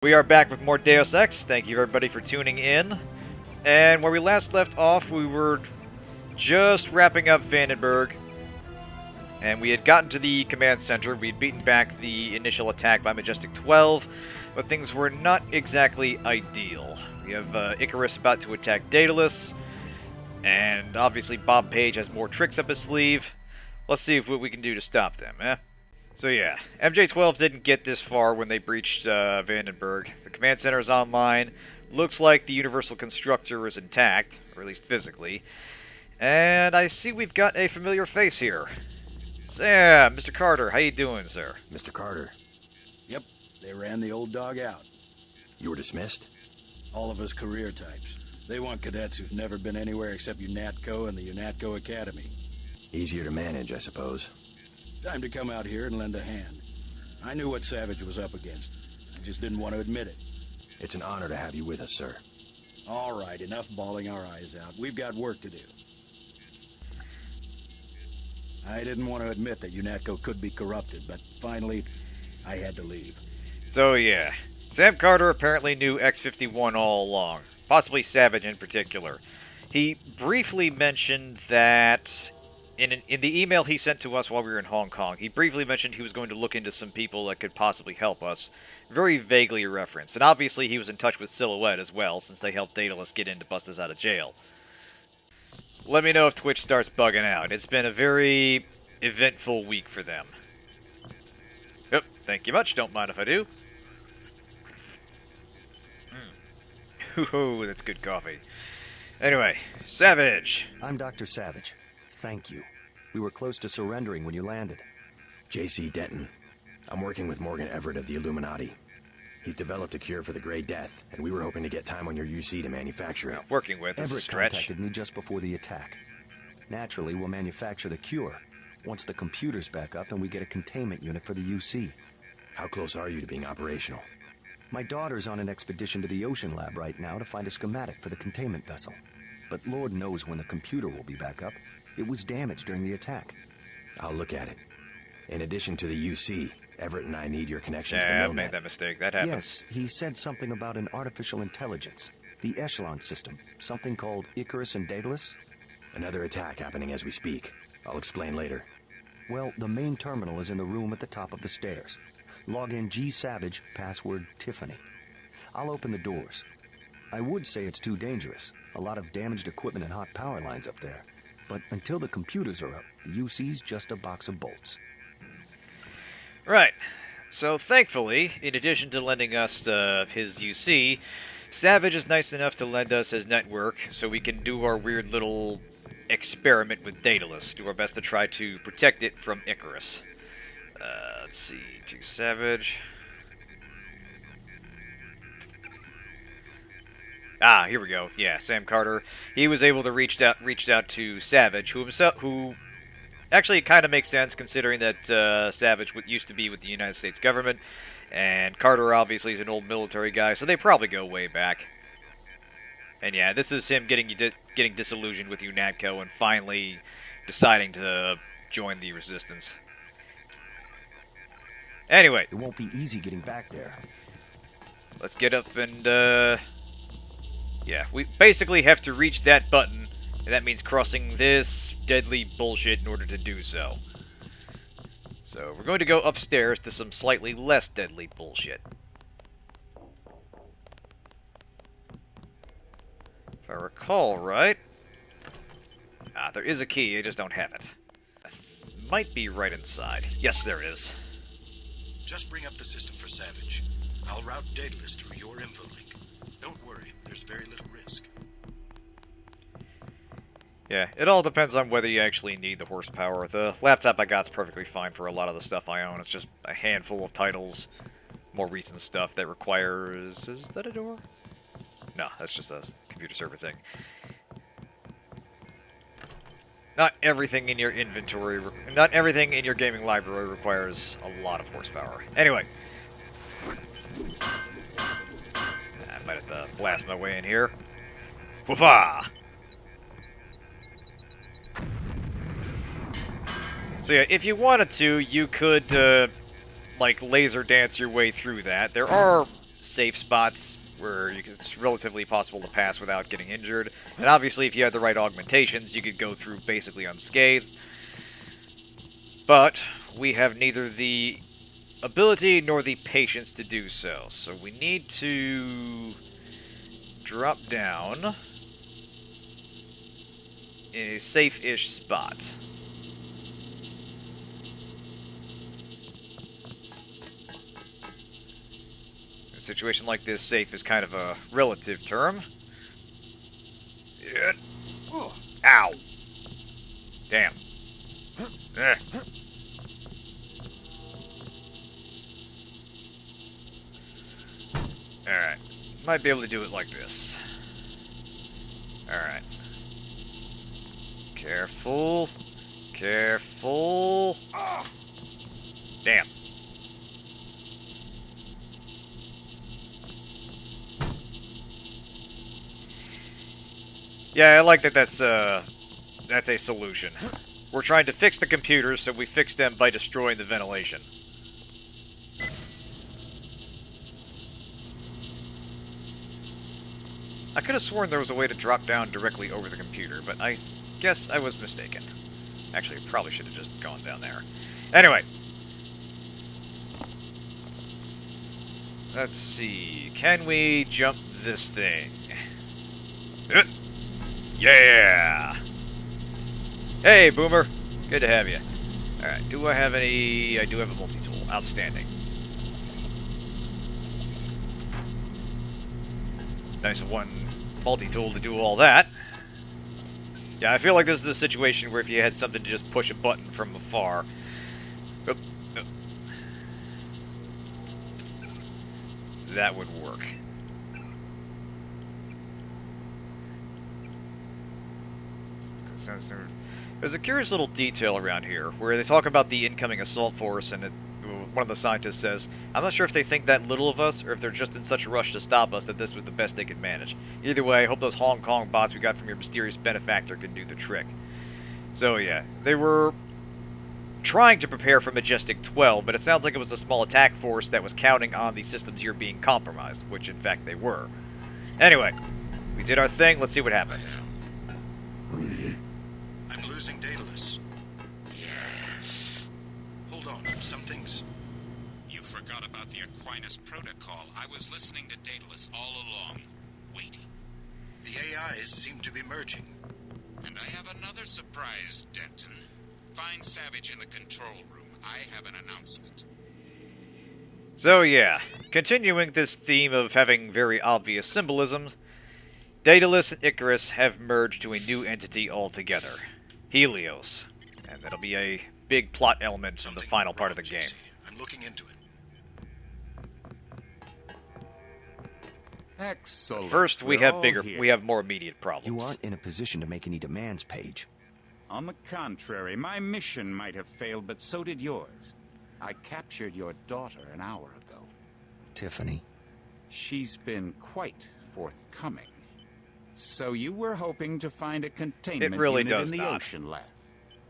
We are back with more Deus Ex. Thank you everybody for tuning in. And where we last left off, we were just wrapping up Vandenberg. And we had gotten to the command center. We'd beaten back the initial attack by Majestic 12, but things were not exactly ideal. We have Icarus about to attack Daedalus, and obviously Bob Page has more tricks up his sleeve. Let's see what we can do to stop them, eh? So yeah, MJ-12 didn't get this far when they breached Vandenberg. The command center is online. Looks like the Universal Constructor is intact, or at least physically. And I see we've got a familiar face here. Sam, Mr. Carter, how you doing, sir? Mr. Carter, Yep, they ran the old dog out. you were dismissed? All of us career types. They want cadets who've never been anywhere except UNATCO and the UNATCO Academy. Easier to manage, I suppose. Time to come out here and lend a hand. I knew what Savage was up against. I just didn't want to admit it. It's an honor to have you with us, sir. All right, enough bawling our eyes out. We've got work to do. I didn't want to admit that UNATCO could be corrupted, but finally, I had to leave. So yeah, Sam Carter apparently knew X-51 all along, possibly Savage in particular. He briefly mentioned that in the email he sent to us while we were in Hong Kong, he briefly mentioned he was going to look into some people that could possibly help us, very vaguely referenced. And obviously he was in touch with Silhouette as well, since they helped Daedalus get in to bust us out of jail. Let me know if Twitch starts bugging out. It's been a very eventful week for them. Yep, thank you much. Don't mind if I do. Ooh, that's good coffee. Anyway, Savage. I'm Dr. Savage. Thank you. We were close to surrendering when you landed. J.C. Denton. I'm working with Morgan Everett of the Illuminati. He's developed a cure for the Grey Death, and we were hoping to get time on your UC to manufacture it. Working with is a Everett stretch. contacted me just before the attack. Naturally, we'll manufacture the cure once the computer's back up and we get a containment unit for the UC. How close are you to being operational? My daughter's on an expedition to the Ocean Lab right now to find a schematic for the containment vessel. But Lord knows when the computer will be back up. It was damaged during the attack. I'll look at it. In addition to the UC, Everett and I need your connection to the Yeah, I MoNet. made that mistake. That happens. Yes, he said something about an artificial intelligence. The Echelon system. Something called Icarus and Daedalus. Another attack happening as we speak. I'll explain later. Well, the main terminal is in the room at the top of the stairs. Log in G Savage, password Tiffany. I'll open the doors. I would say it's too dangerous. A lot of damaged equipment and hot power lines up there. But until the computers are up, the UC's just a box of bolts. Right. So thankfully, in addition to lending us his UC, Savage is nice enough to lend us his network so we can do our weird little experiment with Daedalus. Do our best to try to protect it from Icarus. Let's see. To Savage. Ah, here we go. Yeah, Sam Carter. He was able to reached out to Savage, who actually it kind of makes sense considering that Savage used to be with the United States government, and Carter obviously is an old military guy, so they probably go way back. And yeah, this is him getting disillusioned with UNATCO and finally deciding to join the resistance. Anyway, It won't be easy getting back there. let's get up and yeah, we basically have to reach that button, and that means crossing this deadly bullshit in order to do so. So we're going to go upstairs to some slightly less deadly bullshit. If I recall right... Ah, there is a key, I just don't have it. Might be right inside. Yes, there it is. Just bring up the system for Savage. I'll route Daedalus through your info link. Don't worry, there's very little risk. Yeah, it all depends on whether you actually need the horsepower. The laptop I got's perfectly fine for a lot of the stuff I own. It's just a handful of titles, more recent stuff that requires... Is that a door? No, that's just a computer server thing. Not everything in your inventory, not everything in your gaming library requires a lot of horsepower. Anyway. I might have to blast my way in here. Whoopah! So yeah, if you wanted to, you could, like, laser dance your way through that. There are safe spots where it's relatively possible to pass without getting injured. And obviously, if you had the right augmentations, you could go through basically unscathed. But we have neither the ability nor the patience to do so. So we need to drop down in a safe-ish spot. In a situation like this, safe is kind of a relative term. Ow! Damn. Alright. Might be able to do it like this. Alright. Careful. Careful. Damn. Yeah, I like that that's a solution. We're trying to fix the computers, so we fix them by destroying the ventilation. I could have sworn there was a way to drop down directly over the computer, but I guess I was mistaken. Actually, I probably should have just gone down there. Anyway. Let's see. Can we jump this thing? Yeah! Hey, Boomer. Good to have you. Alright, do I have any... I do have a multi-tool. Outstanding. Nice of one multi-tool to do all that. Yeah, I feel like this is a situation where if you had something to just push a button from afar... that would work. There's a curious little detail around here where they talk about the incoming assault force, and one of the scientists says, "I'm not sure if they think that little of us, or if they're just in such a rush to stop us that this was the best they could manage. Either way, I hope those Hong Kong bots we got from your mysterious benefactor can do the trick." So yeah, they were trying to prepare for Majestic 12, but it sounds like it was a small attack force that was counting on the systems here being compromised, which in fact they were. Anyway, we did our thing, let's see what happens. I'm losing Daedalus. Yes. Hold on, some things... You forgot about the Aquinas protocol. I was listening to Daedalus all along, waiting. The AIs seem to be merging. And I have another surprise, Denton. Find Savage in the control room. I have an announcement. So yeah, continuing this theme of having very obvious symbolism, Daedalus and Icarus have merged to a new entity altogether, Helios, and that'll be a big plot element in the final part of the game. I'm looking into it. Excellent. First, we have more immediate You problems. aren't in a position to make any demands, Paige. On the contrary, my mission might have failed, but so did yours. I captured your daughter an hour ago. Tiffany. She's been quite forthcoming. So you were hoping to find a containment really unit does in the not. ocean lab.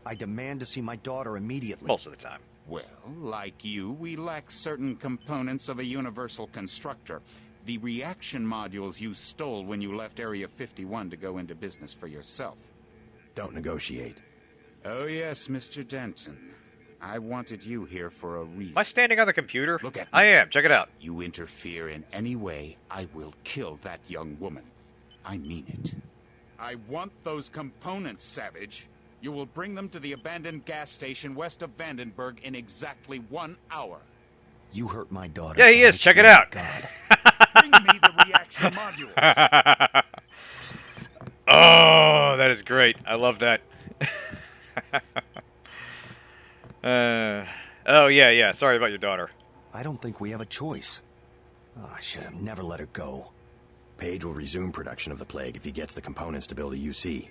I demand to see my daughter immediately. Most of the time. Well, like you, we lack certain components of a universal constructor. The reaction modules you stole when you left Area 51 to go into business for yourself. Don't negotiate. Oh yes, Mr. Denton. I wanted you here for a reason. Am I standing on the computer? Look at me. I am. Check it out. You interfere in any way, I will kill that young woman. I mean it. I want those components, Savage. You will bring them to the abandoned gas station west of Vandenberg in exactly 1 hour. You hurt my daughter. Yeah, he and is. I Check it swear to out. God. Bring me the reaction modules. Oh, that is great. I love that. Oh, yeah. Sorry about your daughter. I don't think we have a choice. Oh, I should have never let her go. Page will resume production of the plague if he gets the components to build a UC.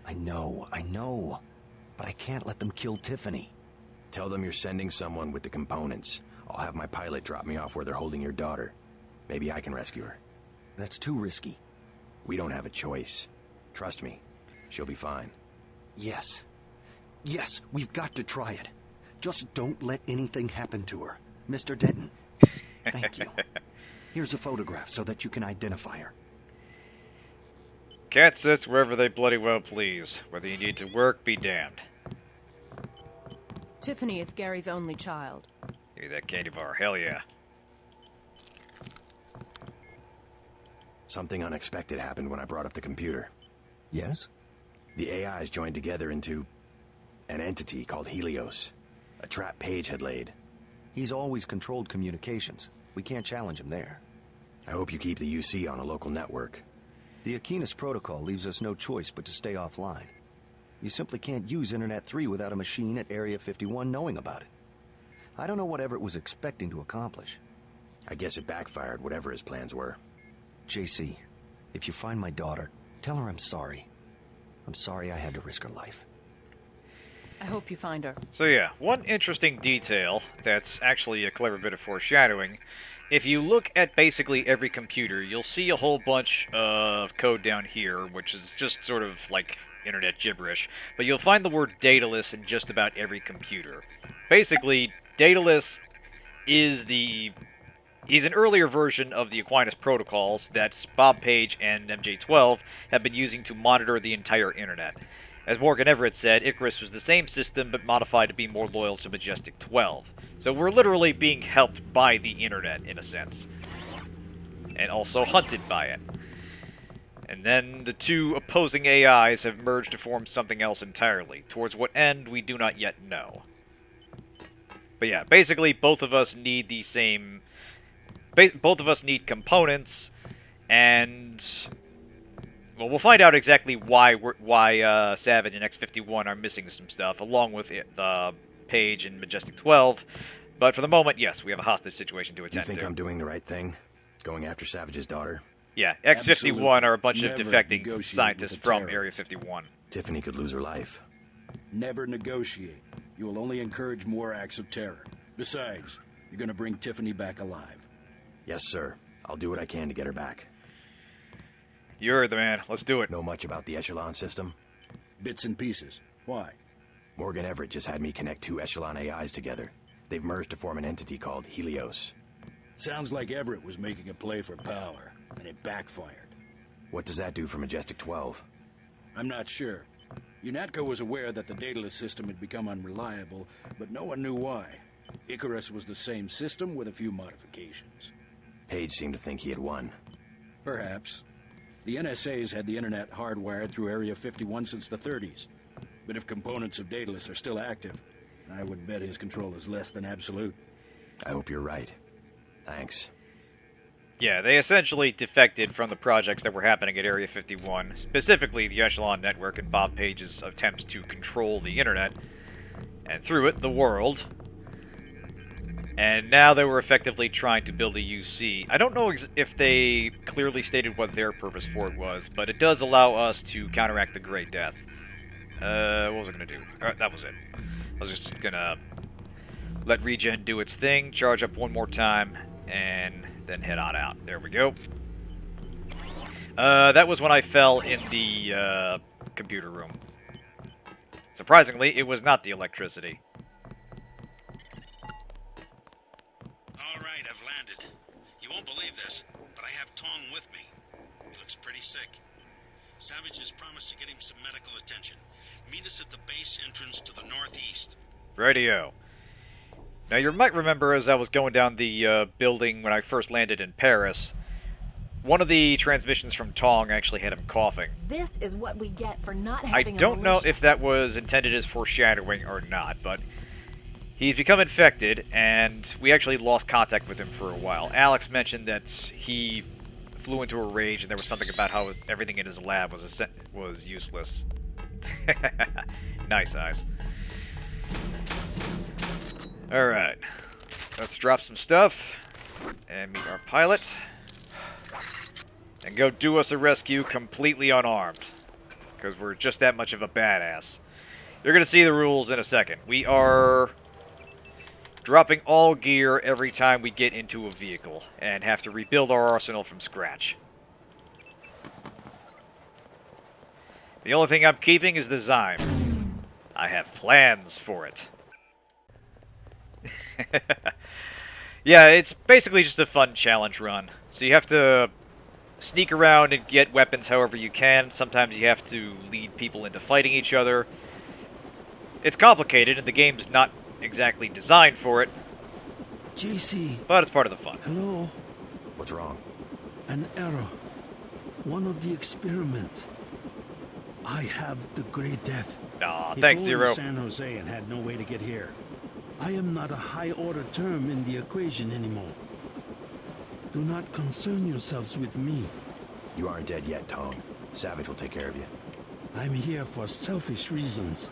I know. But I can't let them kill Tiffany. Tell them you're sending someone with the components. I'll have my pilot drop me off where they're holding your daughter. Maybe I can rescue her. That's too risky. We don't have a choice. Trust me, she'll be fine. Yes, we've got to try it. Just don't let anything happen to her. Mr. Denton. Thank you. Here's a photograph so that you can identify her. Cat sits wherever they bloody well please. Whether you need to work, be damned. Tiffany is Gary's only child. Give me that candy bar, hell yeah. Something unexpected happened when I brought up the computer. Yes? The AIs joined together into an entity called Helios. A trap Page had laid. He's always controlled communications. We can't challenge him there. I hope you keep the UC on a local network. The Aquinas protocol leaves us no choice but to stay offline. You simply can't use Internet 3 without a machine at Area 51 knowing about it. I don't know what Everett was expecting to accomplish. I guess it backfired, whatever his plans were. JC, if you find my daughter, tell her I'm sorry. I'm sorry I had to risk her life. I hope you find her. So yeah, one interesting detail that's actually a clever bit of foreshadowing. If you look at basically every computer, you'll see a whole bunch of code down here, which is just sort of like internet gibberish, but you'll find the word Daedalus in just about every computer. Basically, Daedalus is he's an earlier version of the Aquinas protocols that Bob Page and MJ12 have been using to monitor the entire internet. As Morgan Everett said, Icarus was the same system but modified to be more loyal to Majestic 12. So we're literally being helped by the internet, in a sense. And also hunted by it. And then the two opposing AIs have merged to form something else entirely. Towards what end, we do not yet know. But yeah, basically both of us need the same... both of us need components, and... well, we'll find out exactly why Savage and X-51 are missing some stuff, along with Page and Majestic 12. But for the moment, yes, we have a hostage situation to attend to. You think I'm doing the right thing? Going after Savage's daughter? Yeah, X-51 are a bunch of Never defecting negotiate scientists with the from terrorists. Area 51. Tiffany could lose her life. Never negotiate. You will only encourage more acts of terror. Besides, you're gonna bring Tiffany back alive. Yes, sir. I'll do what I can to get her back. You're the man. Let's do it. Know much about the Echelon system? Bits and pieces. Why? Morgan Everett just had me connect two Echelon AIs together. They've merged to form an entity called Helios. Sounds like Everett was making a play for power, and it backfired. What does that do for Majestic 12? I'm not sure. UNATCO was aware that the Daedalus system had become unreliable, but no one knew why. Icarus was the same system with a few modifications. Page seemed to think he had won. Perhaps. The NSA's had the internet hardwired through Area 51 since the 30s. But if components of Daedalus are still active, I would bet his control is less than absolute. I hope you're right. Thanks. Yeah, they essentially defected from the projects that were happening at Area 51, specifically the Echelon Network and Bob Page's attempts to control the internet, and through it, the world. And now they were effectively trying to build a UC. I don't know if they clearly stated what their purpose for it was, but it does allow us to counteract the Great Death. What was I going to do? That was it. I was just going to let Regen do its thing, charge up one more time, and then head on out. There we go. That was when I fell in the computer room. Surprisingly, it was not the electricity. All right, I've landed. You won't believe this, but I have Tong with me. He looks pretty sick. Savage has promised to get him some medical attention. Meet us at the base entrance to the northeast. Radio. Now, you might remember as I was going down the building when I first landed in Paris, one of the transmissions from Tong actually had him coughing. This is what we get for not I having don't know if that was intended as foreshadowing or not, but he's become infected, and we actually lost contact with him for a while. Alex mentioned that he flew into a rage, and there was something about how everything in his lab was useless. Nice eyes. Alright, let's drop some stuff and meet our pilot and go do us a rescue completely unarmed, because we're just that much of a badass. You're going to see the rules in a second. We are dropping all gear every time we get into a vehicle and have to rebuild our arsenal from scratch. The only thing I'm keeping is the Zyme. I have plans for it. Yeah, it's basically just a fun challenge run. So you have to sneak around and get weapons however you can. Sometimes you have to lead people into fighting each other. It's complicated, and the game's not exactly designed for it, JC, but it's part of the fun. hello? What's wrong? An error. One of the experiments. I have the Grey Death. Aw, He thanks, flew Zero. to San Jose and had no way to get here. I am not a high-order term in the equation anymore. Do not concern yourselves with me. You aren't dead yet, Tom. Savage will take care of you. I'm here for selfish reasons.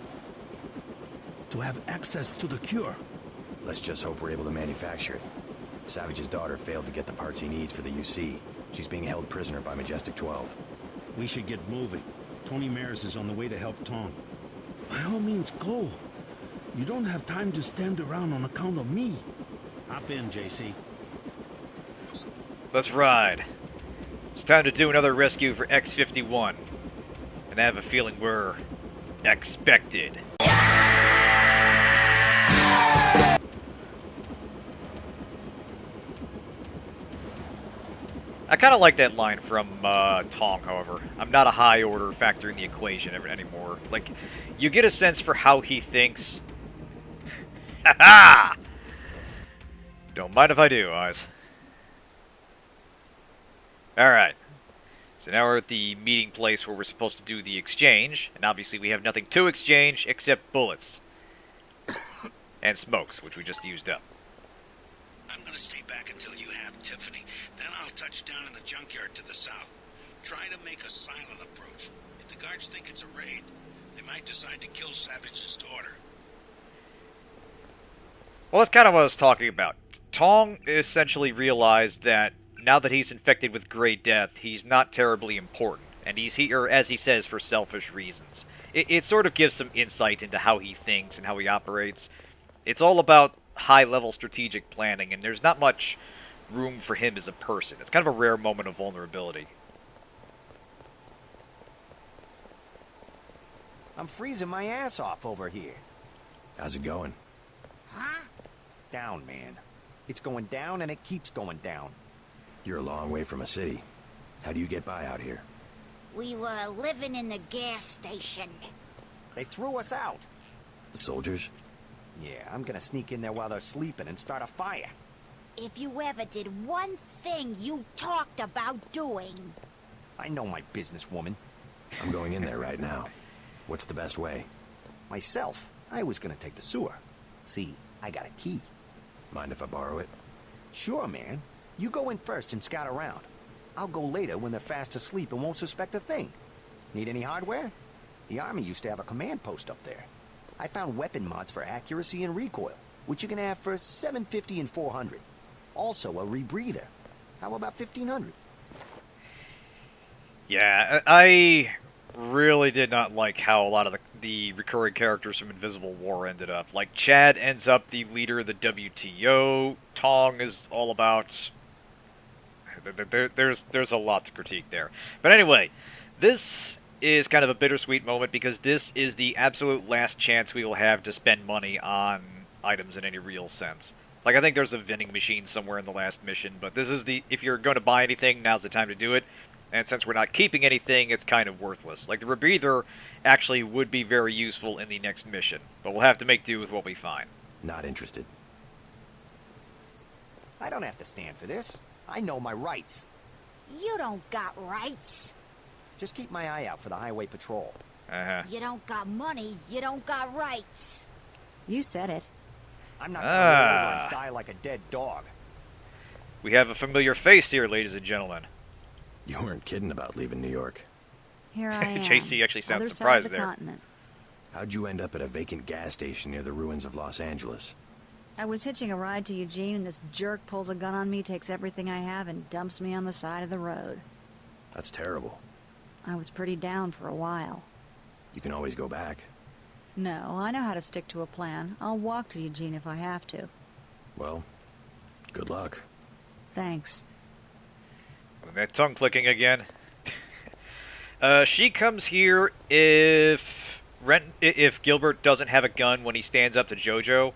To have access to the cure. Let's just hope we're able to manufacture it. Savage's daughter failed to get the parts he needs for the UC. She's being held prisoner by Majestic 12. We should get moving. Tony Mares is on the way to help Tom. By all means, go. You don't have time to stand around on account of me. Hop in, JC. Let's ride. It's time to do another rescue for X-51. And I have a feeling we're expected. I kind of like that line from Tong, however. I'm not a high-order factor in the equation anymore. Like, you get a sense for how he thinks. Ha-ha! Don't mind if I do, Eyes. Alright. So now we're at the meeting place where we're supposed to do the exchange. And obviously we have nothing to exchange except bullets. And smokes, which we just used up. I'm gonna stay back until you have Tiffany. Then I'll touch down in the junkyard to the south. Try to make a silent approach. If the guards think it's a raid, they might decide to kill Savage's daughter. Well, that's kind of what I was talking about. Tong essentially realized that now that he's infected with Grey Death, he's not terribly important. And he's here, as he says, for selfish reasons. It sort of gives some insight into how he thinks and how he operates. It's all about high-level strategic planning, and there's not much room for him as a person. It's kind of a rare moment of vulnerability. I'm freezing my ass off over here. How's it going? Down, man. It's going down and it keeps going down. You're a long way from a city. How do you get by out here? We were living in the gas station. They threw us out. The soldiers? Yeah, I'm gonna sneak in there while they're sleeping and start a fire. If you ever did one thing you talked about doing. I know my business, woman. I'm going in there right now. What's the best way? Myself, I was gonna take the sewer. See, I got a key. Mind if I borrow it? Sure, man. You go in first and scout around. I'll go later when they're fast asleep and won't suspect a thing. Need any hardware? The Army used to have a command post up there. I found weapon mods for accuracy and recoil, which you can have for $750 and $400. Also a rebreather. How about $1,500? Yeah, I really did not like how a lot of the recurring characters from Invisible War ended up. Like, Chad ends up the leader of the WTO. Tong is all about... There's a lot to critique there. But anyway, this is kind of a bittersweet moment because this is the absolute last chance we will have to spend money on items in any real sense. Like, I think there's a vending machine somewhere in the last mission, but this is the... If you're going to buy anything, now's the time to do it. And since we're not keeping anything, it's kind of worthless. Like, the rebreather actually would be very useful in the next mission, but we'll have to make do with what we find. Not interested. I don't have to stand for this. I know my rights. You don't got rights. Just keep my eye out for the highway patrol. Uh-huh. You don't got money, you don't got rights. You said it. I'm not gonna roll over and die like a dead dog. We have a familiar face here, ladies and gentlemen. You weren't kidding about leaving New York. Here I am. JC actually sounds Other surprised side of the there. continent. How'd you end up at a vacant gas station near the ruins of Los Angeles? I was hitching a ride to Eugene, and this jerk pulls a gun on me, takes everything I have, and dumps me on the side of the road. That's terrible. I was pretty down for a while. You can always go back. No, I know how to stick to a plan. I'll walk to Eugene if I have to. Well, good luck. Thanks. That tongue clicking again. She comes here if Gilbert doesn't have a gun when he stands up to JoJo,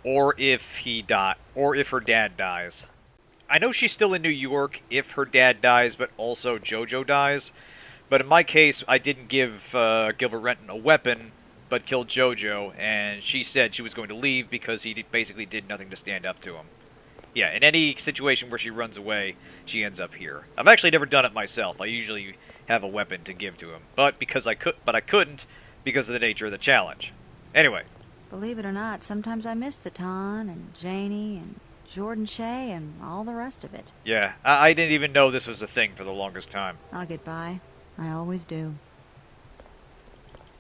or if her dad dies. I know she's still in New York if her dad dies, but also Jojo dies. But in my case, I didn't give Gilbert Renton a weapon, but killed Jojo, and she said she was going to leave because he basically did nothing to stand up to him. Yeah, in any situation where she runs away, she ends up here. I've actually never done it myself. I usually have a weapon to give to him, but I couldn't because of the nature of the challenge. Anyway. Believe it or not, sometimes I miss the Ton and Janie and Jordan Shea and all the rest of it. Yeah, I didn't even know this was a thing for the longest time. I'll get by. I always do.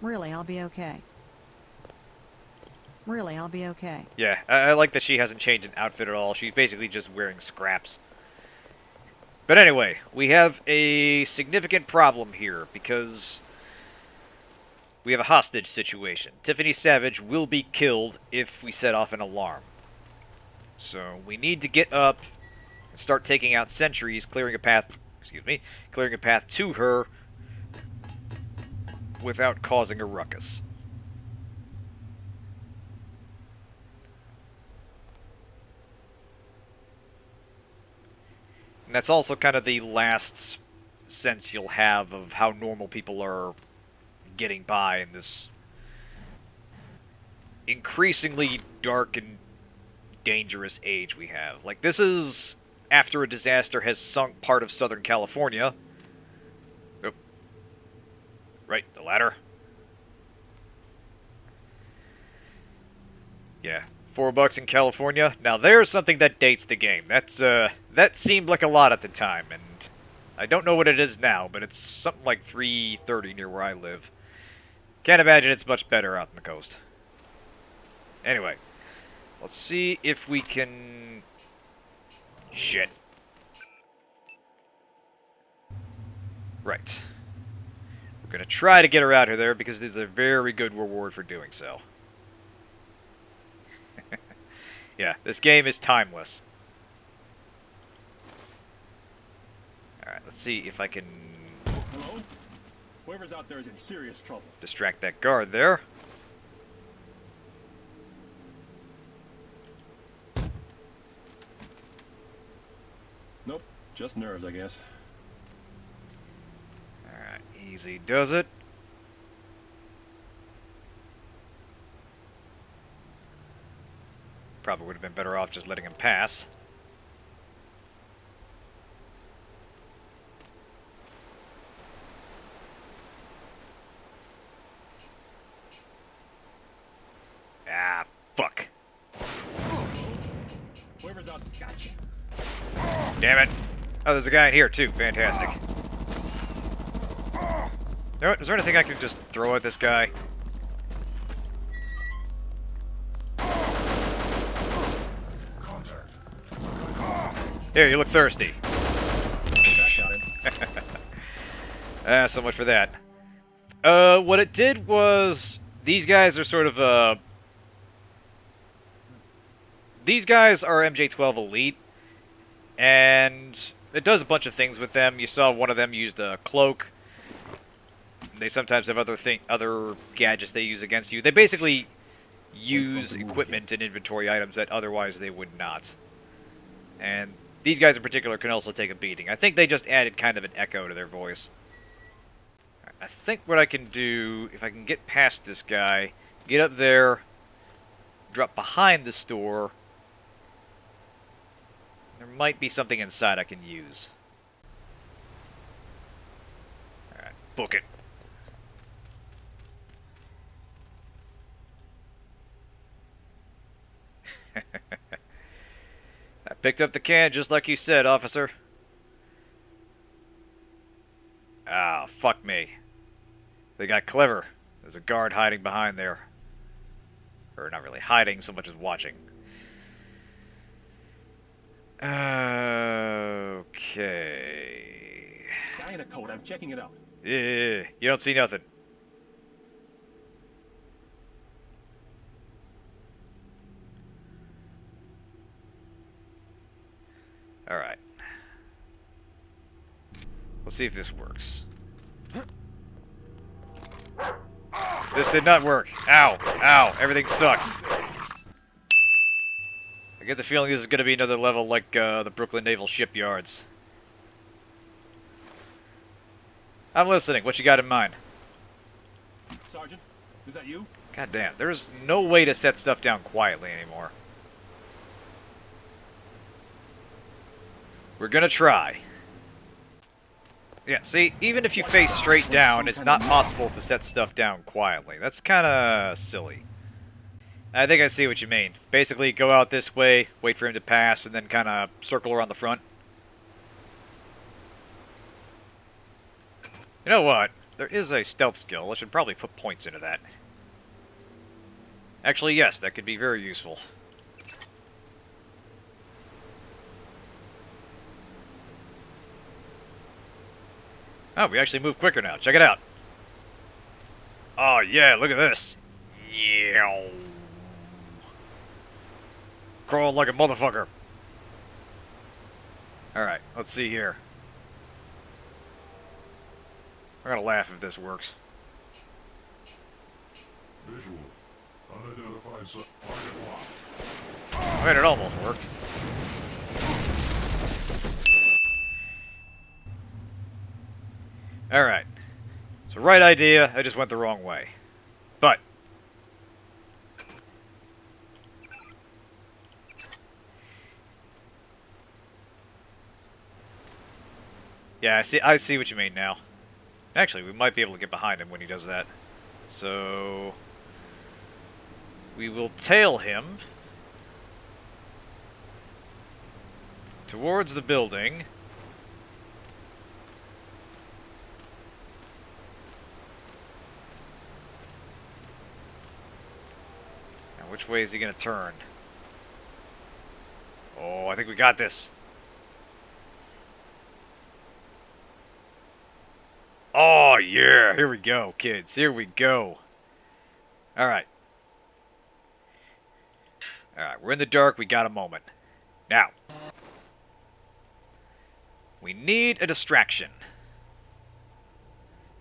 Really, I'll be okay. Really, I'll be okay. Yeah, I like that she hasn't changed an outfit at all. She's basically just wearing scraps. But anyway, we have a significant problem here because we have a hostage situation. Tiffany Savage will be killed if we set off an alarm. So we need to get up and start taking out sentries, clearing a path to her without causing a ruckus. And that's also kind of the last sense you'll have of how normal people are getting by in this increasingly dark and dangerous age we have. Like, this is after a disaster has sunk part of Southern California. Oh. Right, the ladder. Yeah. $4 in California. Now there's something that dates the game. That seemed like a lot at the time, and I don't know what it is now, but it's something like $3.30 near where I live. Can't imagine it's much better out on the coast. Anyway, let's see if we can... Shit. Right. We're gonna try to get her out of there because there's a very good reward for doing so. Yeah, this game is timeless. Alright, let's see if I can... Hello? Whoever's out there is in serious trouble. Distract that guard there. Nope, just nerves, I guess. Alright, easy does it. Probably would have been better off just letting him pass. Ah, fuck. Whoever's out, gotcha. Damn it. Oh, there's a guy in here, too. Fantastic. You know what? Is there anything I can just throw at this guy? Here, you look thirsty. So much for that. What it did was... These guys are sort of, These guys are MJ-12 Elite, and it does a bunch of things with them. You saw one of them used a cloak. They sometimes have other gadgets they use against you. They basically use equipment and inventory items that otherwise they would not. And these guys in particular can also take a beating. I think they just added kind of an echo to their voice. I think what I can do, if I can get past this guy, get up there, drop behind the store, there might be something inside I can use. Alright, book it. I picked up the can just like you said, officer. Ah, fuck me. They got clever. There's a guard hiding behind there. Or not really hiding so much as watching. Okay. Guy in a coat, I'm checking it out. Yeah, you don't see nothing. Alright. Let's see if this works. This did not work. Ow. Ow. Everything sucks. I I get the feeling this is going to be another level like the Brooklyn Naval Shipyards. I'm listening. What you got in mind? Sergeant, is that you? God damn, there's no way to set stuff down quietly anymore. We're gonna try. Yeah, see, even if you face straight down, it's not possible to set stuff down quietly. That's kinda silly. I think I see what you mean. Basically, go out this way, wait for him to pass, and then kinda circle around the front. You know what? There is a stealth skill. I should probably put points into that. Actually, yes, that could be very useful. Oh, we actually move quicker now. Check it out. Oh, yeah, look at this. Yeah. Crawling like a motherfucker. Alright, let's see here. I'm gonna laugh if this works. Visual. Unidentified I mean, it almost worked. Alright. So, right idea, I just went the wrong way. But... yeah, I see what you mean now. Actually, we might be able to get behind him when he does that. So... we will tail him towards the building. Now, which way is he going to turn? Oh, I think we got this. Oh, yeah. Here we go, kids. Here we go. Alright. Alright, we're in the dark. We got a moment. Now. We need a distraction.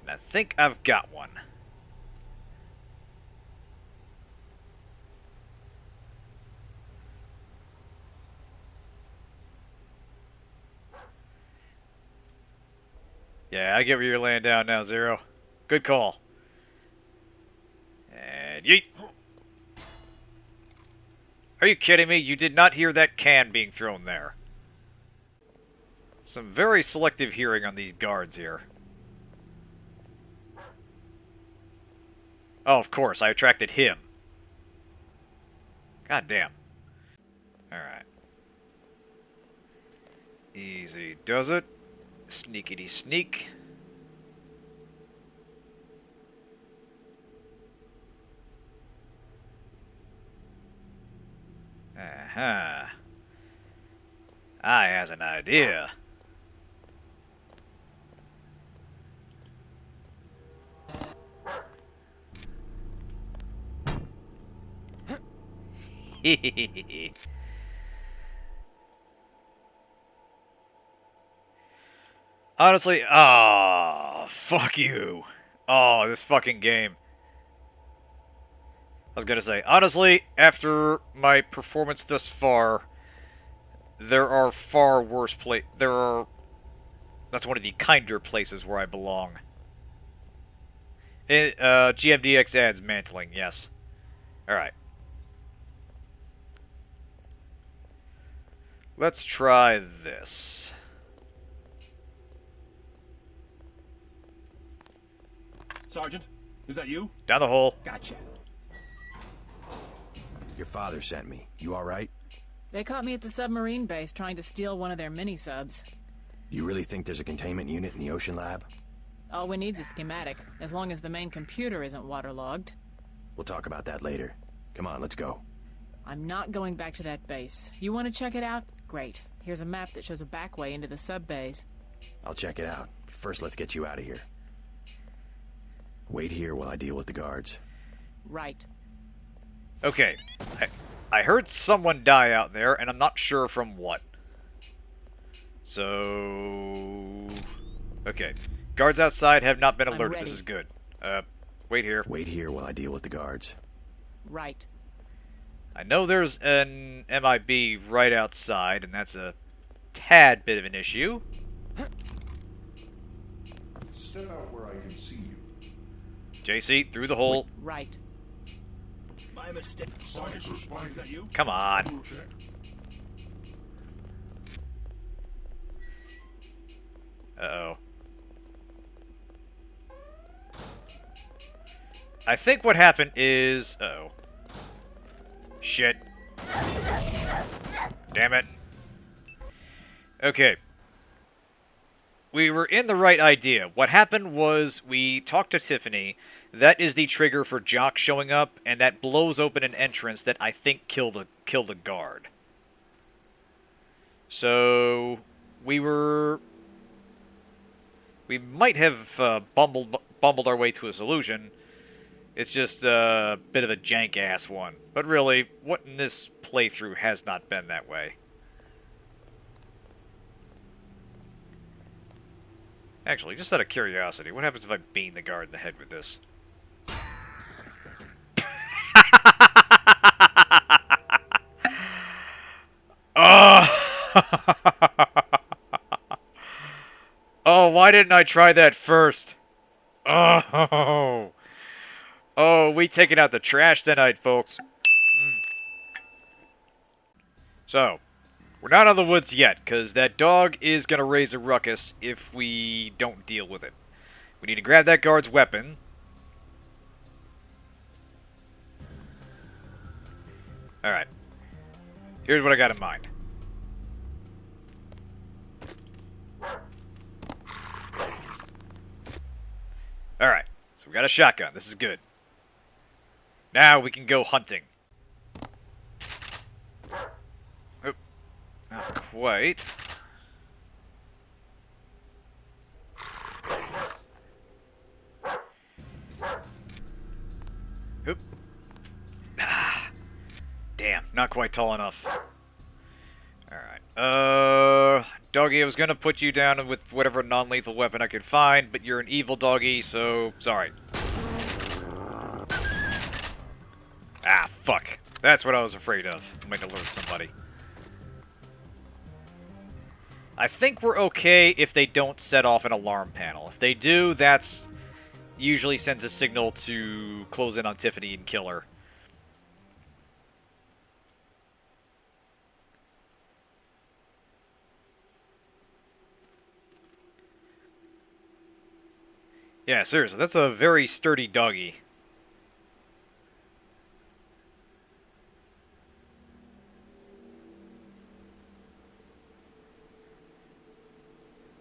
And I think I've got one. Yeah, I get where you're laying down now, Zero. Good call. And yeet! Are you kidding me? You did not hear that can being thrown there. Some very selective hearing on these guards here. Oh, of course, I attracted him. God damn. Alright. Easy does it. Sneakity sneak. Aha. I has an idea. Honestly, fuck you. Oh, this fucking game. I was gonna say, honestly, after my performance thus far, there are far worse that's one of the kinder places where I belong. GMDX adds mantling, yes. Alright. Let's try this. Sergeant, is that you? Down the hole. Gotcha. Your father sent me. You alright? They caught me at the submarine base trying to steal one of their mini-subs. You really think there's a containment unit in the ocean lab? All we need's a schematic, as long as the main computer isn't waterlogged. We'll talk about that later. Come on, let's go. I'm not going back to that base. You want to check it out? Great. Here's a map that shows a back way into the sub-base. I'll check it out. First, let's get you out of here. Wait here while I deal with the guards. Right. Okay. I heard someone die out there, and I'm not sure from what. So... okay. Guards outside have not been alerted. This is good. Wait here. Wait here while I deal with the guards. Right. I know there's an MIB right outside, and that's a tad bit of an issue. Step out where I can see you. JC, through the hole. Right. My mistake. Science or spying, is that you? Come on. We'll check. Uh-oh. I think what happened is... Uh-oh. Shit. Damn it. Okay. We were in the right idea. What happened was we talked to Tiffany. That is the trigger for Jock showing up, and that blows open an entrance that I think kill the guard. So we might have bumbled our way to a solution. It's just a bit of a jank-ass one. But really, what in this playthrough has not been that way? Actually, just out of curiosity, what happens if I bean the guard in the head with this? Oh! Oh, why didn't I try that first? Oh! Oh, we taking out the trash tonight, folks. So, we're not out of the woods yet, because that dog is going to raise a ruckus if we don't deal with it. We need to grab that guard's weapon. Alright. Here's what I got in mind. Alright, so we got a shotgun. This is good. Now we can go hunting. Oop. Not quite. Oop. Ah. Damn, not quite tall enough. Alright, doggy, I was gonna put you down with whatever non-lethal weapon I could find, but you're an evil doggy, so sorry. Ah, fuck. That's what I was afraid of. I might alert somebody. I think we're okay if they don't set off an alarm panel. If they do, that's usually sends a signal to close in on Tiffany and kill her. Yeah, seriously, that's a very sturdy doggy.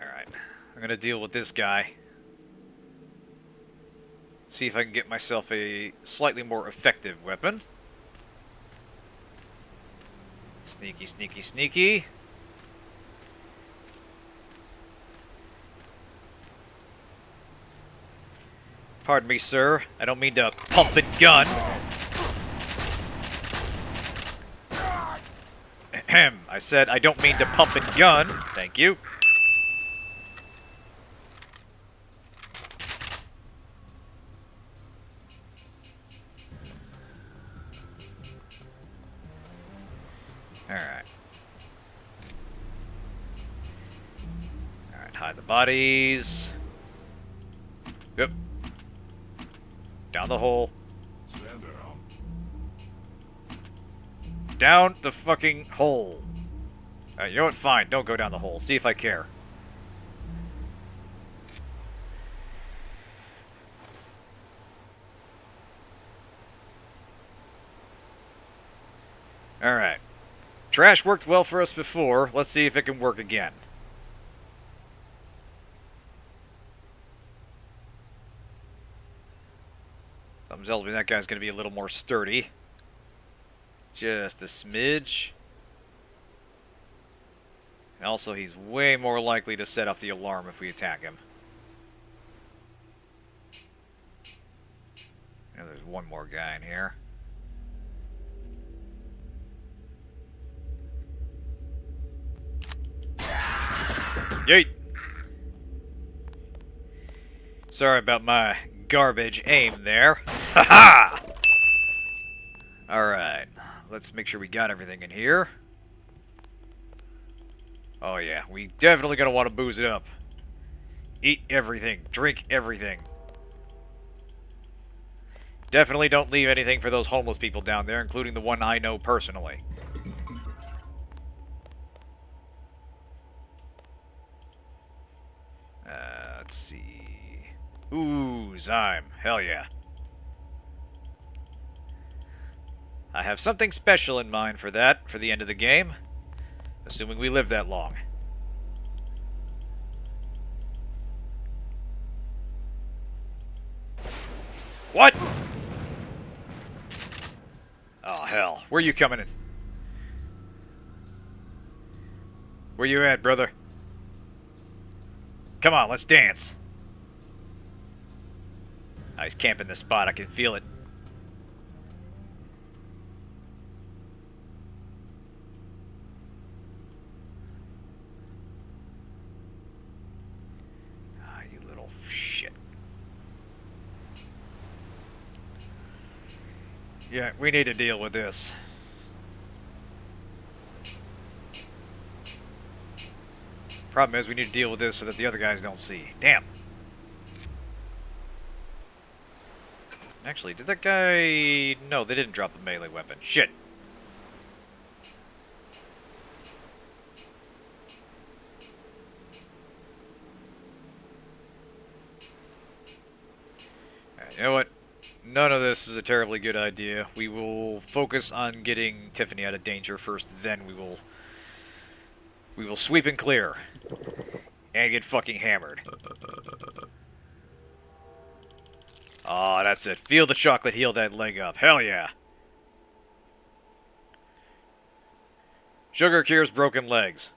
Alright, I'm gonna deal with this guy. See if I can get myself a slightly more effective weapon. Sneaky, sneaky, sneaky. Pardon me, sir. I don't mean to pump and gun. Ahem. I said I don't mean to pump and gun. Thank you. Alright. Alright, hide the bodies. Yep. Down the hole. Stand down. Down the fucking hole. Alright, you know what? Fine. Don't go down the hole. See if I care. Alright. Trash worked well for us before. Let's see if it can work again. Something tells me that guy's going to be a little more sturdy. Just a smidge. And also, he's way more likely to set off the alarm if we attack him. Now there's one more guy in here. Yeet! Sorry about my garbage aim there. Ha ha! Alright. let's make sure we got everything in here. Oh yeah, we definitely gonna want to booze it up. Eat everything, drink everything. Definitely don't leave anything for those homeless people down there, including the one I know personally. Let's see. Ooh, Zyme. Hell yeah. I have something special in mind for that, for the end of the game. Assuming we live that long. What? Oh, hell. Where you coming in? Where you at, brother? Come on, let's dance. Oh, he's camping this spot. I can feel it. Ah, you little shit. Yeah, we need to deal with this. Problem is, we need to deal with this so that the other guys don't see. Damn. Actually, did that guy... No, they didn't drop a melee weapon. Shit. Alright, you know what? None of this is a terribly good idea. We will focus on getting Tiffany out of danger first, then we will sweep and clear. And get fucking hammered. Oh, that's it. Feel the chocolate heal that leg up. Hell yeah. Sugar cures broken legs.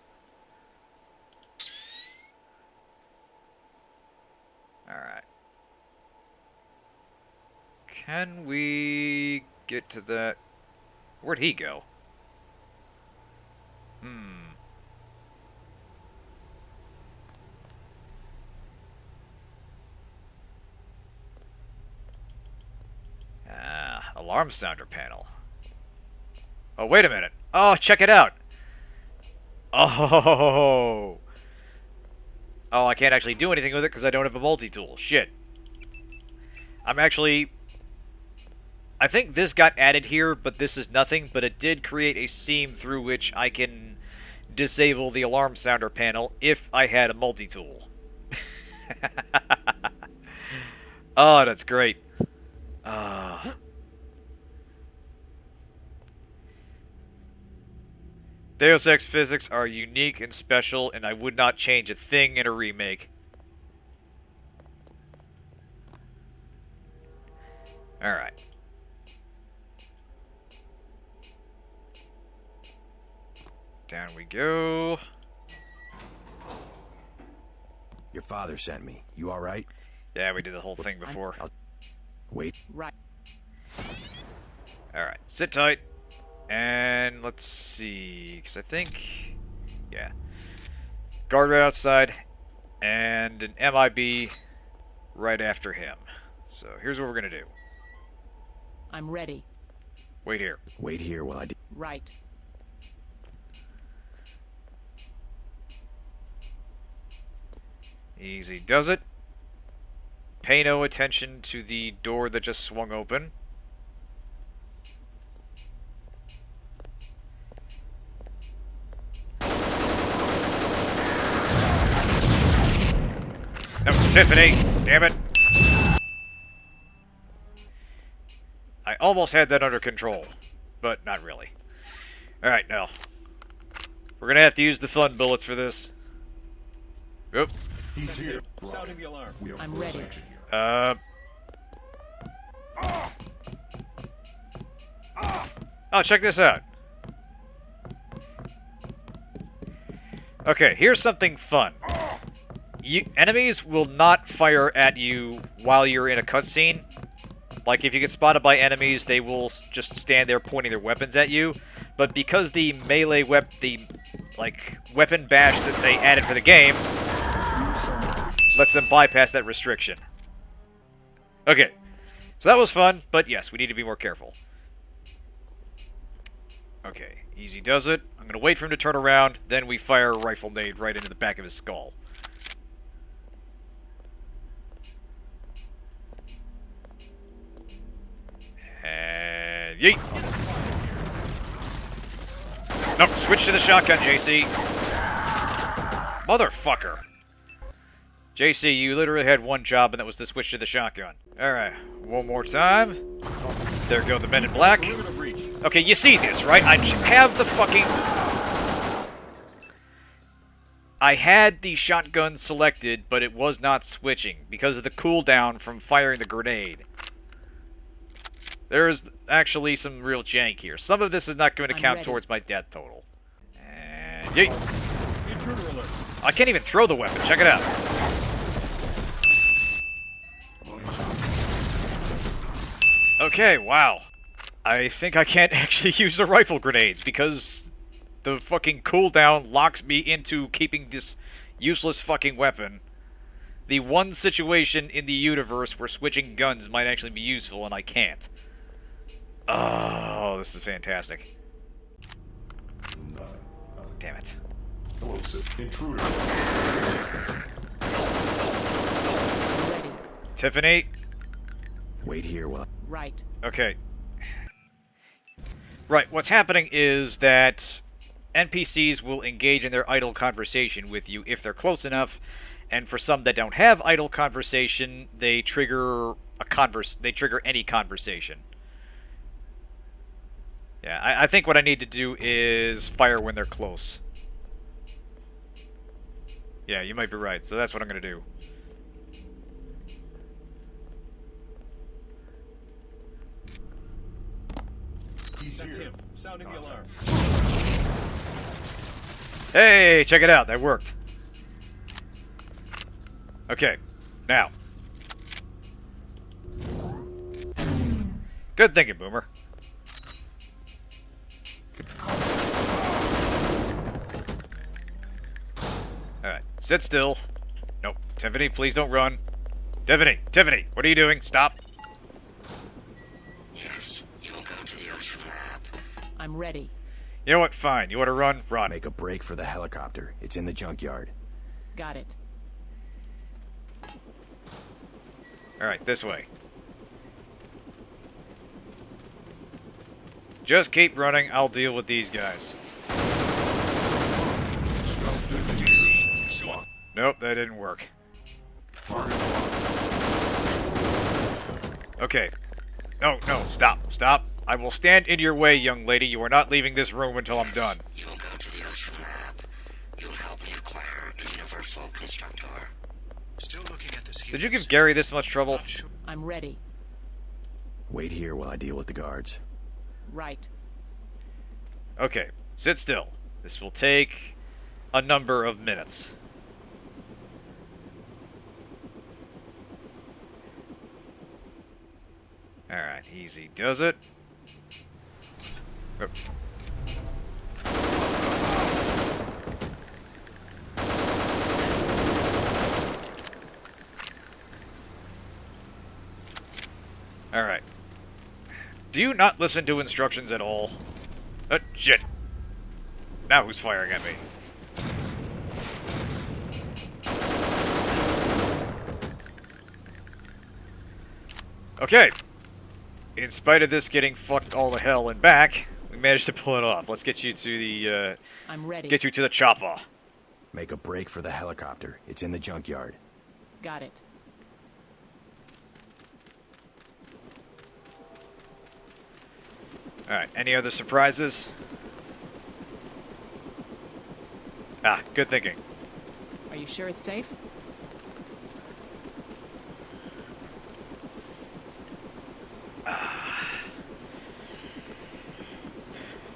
Alright. Can we get to that? Where'd he go? Alarm sounder panel. Oh, wait a minute. Oh, check it out. Oh. Oh, I can't actually do anything with it because I don't have a multi-tool. Shit. I'm actually... I think this got added here, but this is nothing, but it did create a seam through which I can disable the alarm sounder panel if I had a multi-tool. Oh, that's great. Deus Ex physics are unique and special, and I would not change a thing in a remake. Alright. Down we go. Your father sent me. You alright? Yeah, we did the whole thing before. Wait. Right. Alright, sit tight. And let's see, because I think, yeah. Guard right outside, and an MIB right after him. So here's what we're going to do. I'm ready. Wait here. Wait here while I do. Right. Easy does it. Pay no attention to the door that just swung open. No, Tiffany! Damn it! I almost had that under control, but not really. Alright, now. We're gonna have to use the fun bullets for this. Oop. He's here. Sounding the alarm. I'm ready. Oh, check this out. Okay, here's something fun. Enemies will not fire at you while you're in a cutscene. Like, if you get spotted by enemies, they will just stand there pointing their weapons at you. But because the melee weapon bash that they added for the game lets them bypass that restriction. Okay, so that was fun, but yes, we need to be more careful. Okay, easy does it. I'm gonna wait for him to turn around, then we fire a rifle nade right into the back of his skull. And yeet! Nope, switch to the shotgun, JC. Motherfucker. JC, you literally had one job, and that was to switch to the shotgun. Alright, one more time. There go the men in black. Okay, you see this, right? I have the fucking... I had the shotgun selected, but it was not switching because of the cooldown from firing the grenade. There's actually some real jank here. Some of this is not going to count towards my death total. And yeet! Intruder alert. I can't even throw the weapon. Check it out. Okay, wow. I think I can't actually use the rifle grenades because the fucking cooldown locks me into keeping this useless fucking weapon. The one situation in the universe where switching guns might actually be useful, and I can't. Oh, this is fantastic. Nothing. Damn it. Hello, sir. Intruder. Ready. Tiffany? Wait here while... Right. Okay. Right, what's happening is that NPCs will engage in their idle conversation with you if they're close enough, and for some that don't have idle conversation, they trigger any conversation. Yeah, I think what I need to do is fire when they're close. Yeah, you might be right, so that's what I'm gonna do. That's him. Sounding the alarm. Hey, check it out. That worked. Okay, now. Good thinking, Boomer. Alright, sit still. Nope. Tiffany, please don't run. Tiffany, what are you doing? Stop. Yes, you will go to the ocean lab. I'm ready. You know what? Fine. You want to run? Run. Make a break for the helicopter. It's in the junkyard. Got it. Alright, this way. Just keep running. I'll deal with these guys. Nope, that didn't work. Okay. No, stop. I will stand in your way, young lady. You are not leaving this room until I'm done. You will go to the ocean lab. You will help me acquire a universal constructor. Still looking at this. Did you give Gary this much trouble? I'm ready. Wait here while I deal with the guards. Right. Okay, sit still. This will take a number of minutes. Alright, easy does it. Oh. Alright. Do you not listen to instructions at all? Shit. Now who's firing at me? Okay. In spite of this getting fucked all to hell and back, we managed to pull it off. Let's get you to the, I'm ready. Get you to the chopper. Make a break for the helicopter. It's in the junkyard. Got it. Alright, any other surprises? Ah, good thinking. Are you sure it's safe?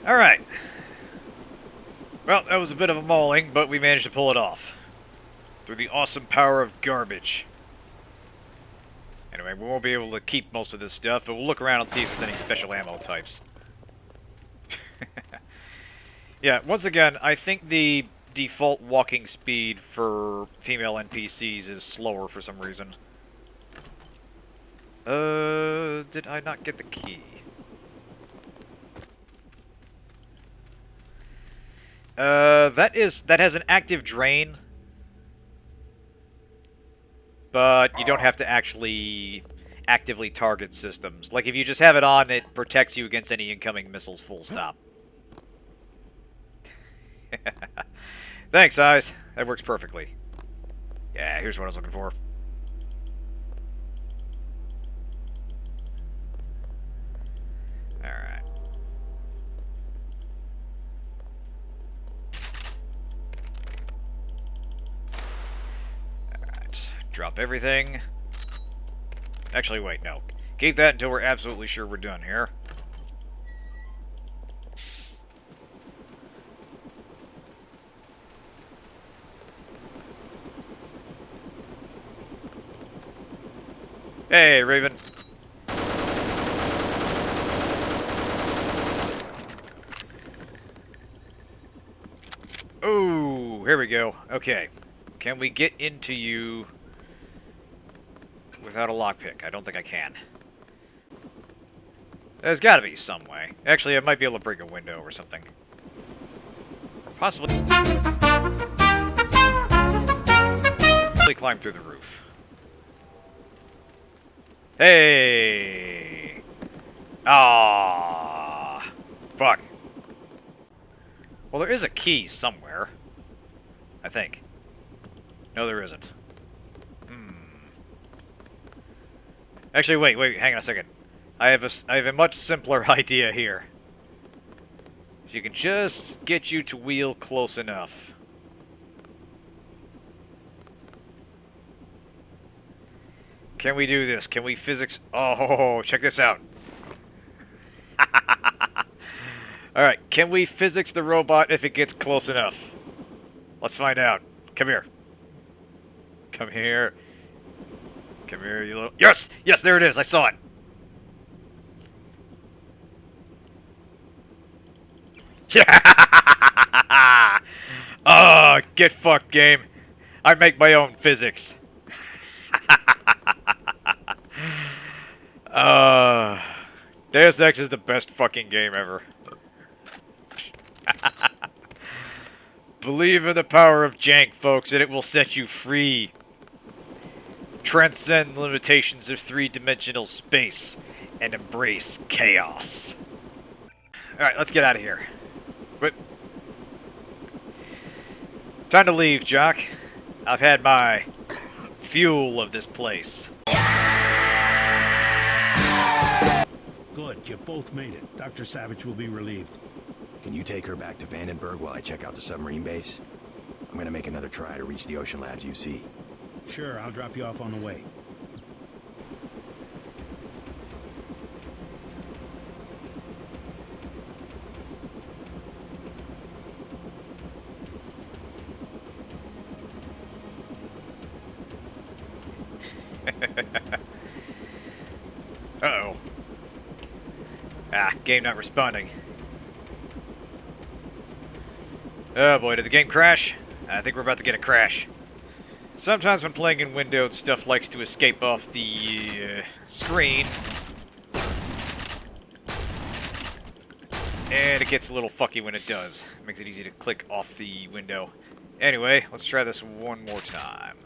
Alright. Well, that was a bit of a mauling, but we managed to pull it off. Through the awesome power of garbage. Anyway, we won't be able to keep most of this stuff, but we'll look around and see if there's any special ammo types. Yeah, once again, I think the default walking speed for female NPCs is slower for some reason. Did I not get the key? That has an active drain, but you don't have to actually actively target systems. Like, if you just have it on, it protects you against any incoming missiles, full stop. Thanks, Eyes. That works perfectly. Yeah, here's what I was looking for. Alright. Alright. Drop everything. Actually, wait, no. Keep that until we're absolutely sure we're done here. Hey, Raven. Ooh, here we go. Okay. Can we get into you without a lockpick? I don't think I can. There's gotta be some way. Actually, I might be able to break a window or something. Or possibly climb through the roof. Hey! Ah! Fuck. Well, there is a key somewhere. I think. No, there isn't. Actually, wait, hang on a second. I have a much simpler idea here. If you can just get you to wheel close enough. Can we do this? Can we physics... Oh, check this out. Alright, can we physics the robot if it gets close enough? Let's find out. Come here. Come here. Come here, you little... Yes! Yes, there it is! I saw it! Yeah! Oh, get fucked, game. I make my own physics. Deus Ex is the best fucking game ever. Believe in the power of jank, folks, and it will set you free. Transcend the limitations of three-dimensional space and embrace chaos. Alright, let's get out of here. But time to leave, Jock. I've had my fuel of this place. Good, you both made it. Dr. Savage will be relieved. Can you take her back to Vandenberg while I check out the submarine base? I'm gonna make another try to reach the Ocean Labs UC. Sure, I'll drop you off on the way. Uh-oh. Ah, game not responding. Oh boy, did the game crash? I think we're about to get a crash. Sometimes when playing in windowed, stuff likes to escape off the screen. And it gets a little fucky when it does. Makes it easy to click off the window. Anyway, let's try this one more time.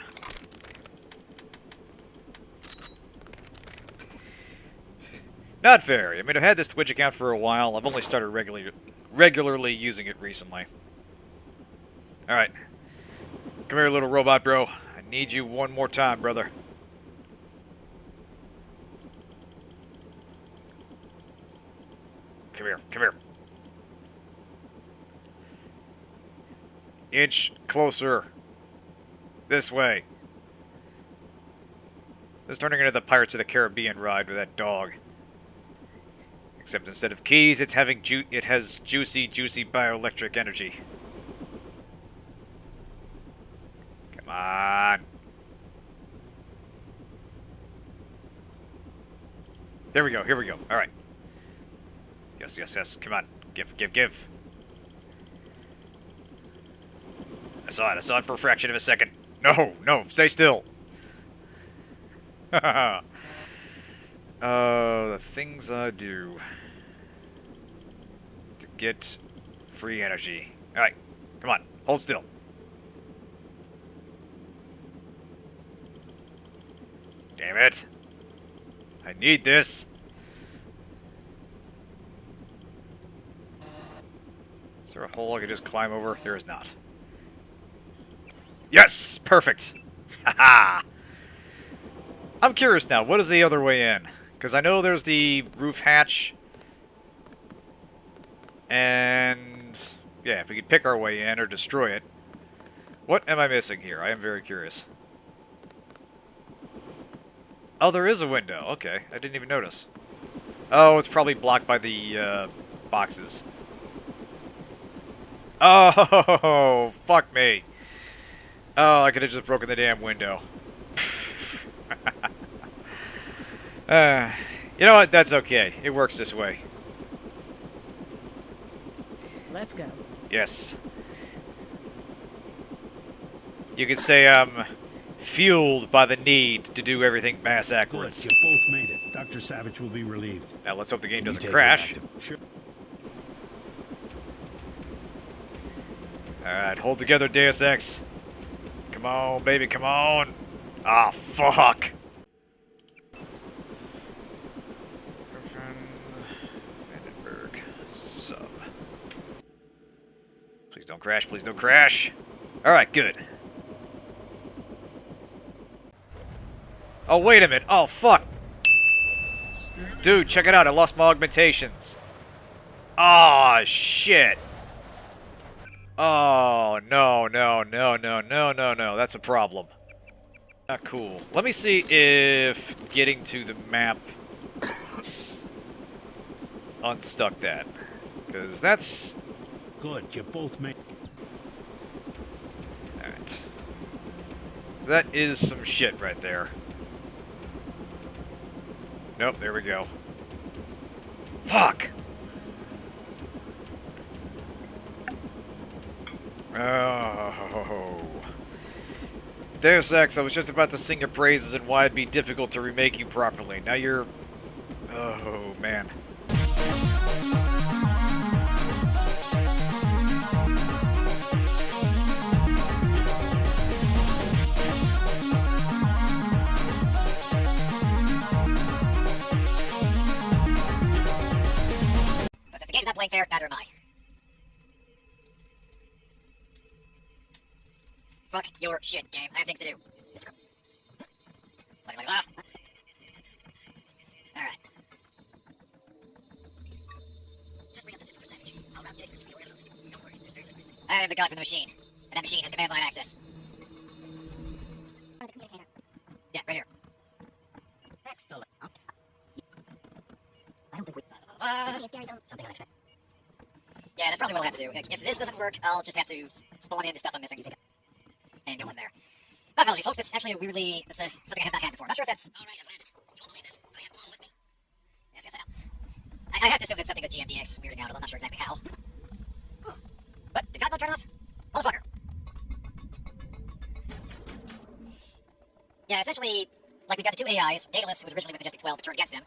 Not very. I mean, I've had this Twitch account for a while. I've only started regularly using it recently. Alright. Come here, little robot bro. I need you one more time, brother. Come here, come here. Inch closer. This way. This is turning into the Pirates of the Caribbean ride with that dog. Except instead of keys, it has juicy bioelectric energy. Come on. There we go, here we go. Alright. Yes, yes, yes. Come on. Give. I saw it for a fraction of a second. No, stay still. The things I do to get free energy. Alright, Come on, hold still. Damn it. I need this. Is there a hole I could just climb over? There is not. Yes! Perfect! Haha! I'm curious now, what is the other way in? Because I know there's the roof hatch. And... yeah, if we could pick our way in or destroy it. What am I missing here? I am very curious. Oh, there is a window. Okay, I didn't even notice. Oh, it's probably blocked by the, boxes. Oh, fuck me. Oh, I could have just broken the damn window. You know what? That's okay. It works this way. Let's go. Yes. You could say I'm fueled by the need to do everything mass backwards. Good, you both made it. Dr. Savage will be relieved. Now let's hope the game Can you doesn't take crash. me back to- Sure. Alright, hold together, Deus Ex. Come on, baby, come on. Ah, fuck. Vandenberg. Sub. Please don't crash, please don't crash. Alright, good. Oh, wait a minute. Oh, fuck. Dude, check it out. I lost my augmentations. Oh, shit. Oh, no, no, no, no, no, no, no. That's a problem. Not cool. Let me see if getting to the map unstuck that. Because that's... Good, you both made... Alright. That is some shit right there. Nope, there we go. Fuck! Oh. Deus Ex, I was just about to sing your praises and why it'd be difficult to remake you properly. Now you're... oh, man. But since the game's not playing fair, neither am I. Fuck your shit, game. I have things to do. Alright. Just bring up the system for Savage. I'll route data to be aware of them. Don't worry, there's very little risk. I have the guy from the machine, and that machine has command line access. On the communicator. Yeah, right here. Excellent. I don't think we... Something unexpected. Yeah, that's probably what I'll have to do. If this doesn't work, I'll just have to spawn in the stuff I'm missing. And go from there. My apologies, folks. That's actually a weirdly... That's something I have not had before. Not sure if that's... Alright, I've landed. You won't believe this, but I have Tom with me. Yes, I am. I have to assume that's something with GMDX weirding out, although I'm not sure exactly how. What? Did God not turn off? Motherfucker. Yeah, essentially, like we've got the two AIs. Daedalus, who was originally with Majestic 12, but turned against them.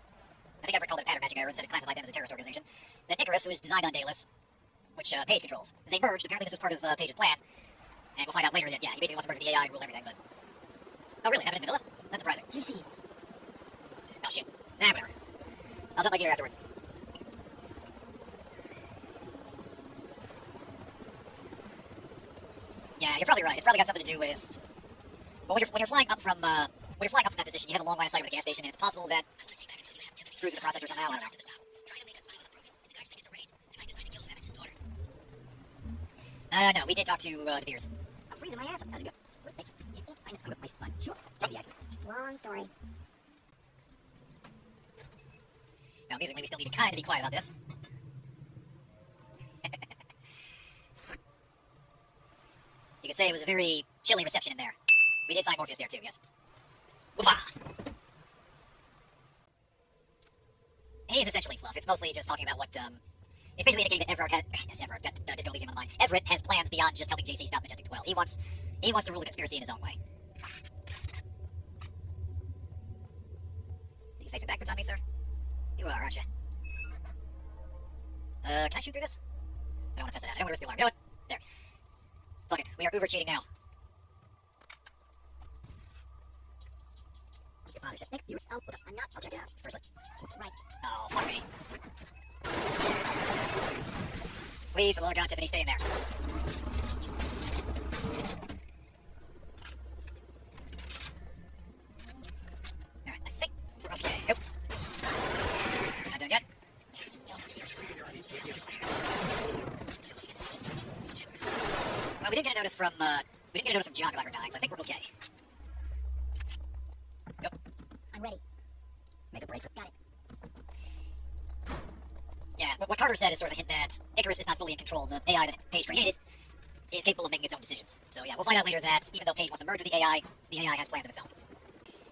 I think I ever called it a pattern magic error, instead it classified them as a terrorist organization. Then Icarus, who was designed on Daedalus, which Paige controls. They merged. Apparently this was part of Paige's plan. And we'll find out later that, yeah, he basically wants to merge the AI and rule everything, but... oh, really? Happened in vanilla? That's surprising. GC. Oh, shit. Nah, whatever. I'll dump my gear afterward. Yeah, you're probably right. It's probably got something to do with... well, when you're flying up from that position, you have a long line of sight with the gas station, and it's possible that... screws with the processor somehow, I don't know. No, we did talk to, De Beers. I'm freezing my ass off. That's good. Sure. Long story. Now, musically, we still need to kind of be quiet about this. You could say it was a very chilly reception in there. We did find Morpheus there, too, yes. Whoopah! He's essentially fluff. It's mostly just talking about what, it's basically indicating that Everett I've got Disco Elysium on the mind. Everett has plans beyond just helping JC stop Majestic 12. He wants to rule the conspiracy in his own way. Are you facing backwards on me, sir? You are, aren't you? Can I shoot through this? I don't want to test it out. I don't want to risk the alarm. You know what? There. Fuck it, we are uber cheating now. Your father said, Nick, I'm not. I'll check it out. First, right. Oh, fuck me. Please, for the Lord God, Tiffany, stay in there. Alright, I think we're okay. Nope. Not done yet. Well, we didn't get a notice from, John about her dying, so I think we're okay. Yep. I'm ready. Make a break for... Got it. Yeah, what Carter said is sort of a hint that Icarus is not fully in control. The AI that Paige created is capable of making its own decisions. So yeah, we'll find out later that even though Paige wants to merge with the AI has plans of its own.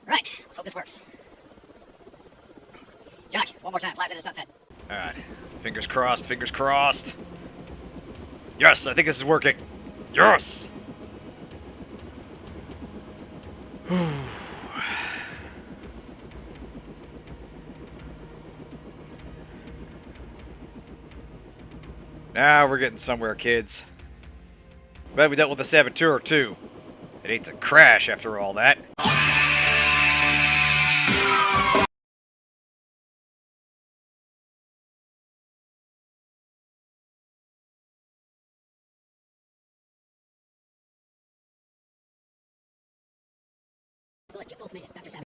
Right, let's hope this works. Jack, one more time, flies into the sunset. Alright, fingers crossed, fingers crossed. Yes, I think this is working. Yes! Now we're getting somewhere, kids. Glad we dealt with the saboteur, too. It ain't to crash after all that. Good, you both made it, Dr. Savage.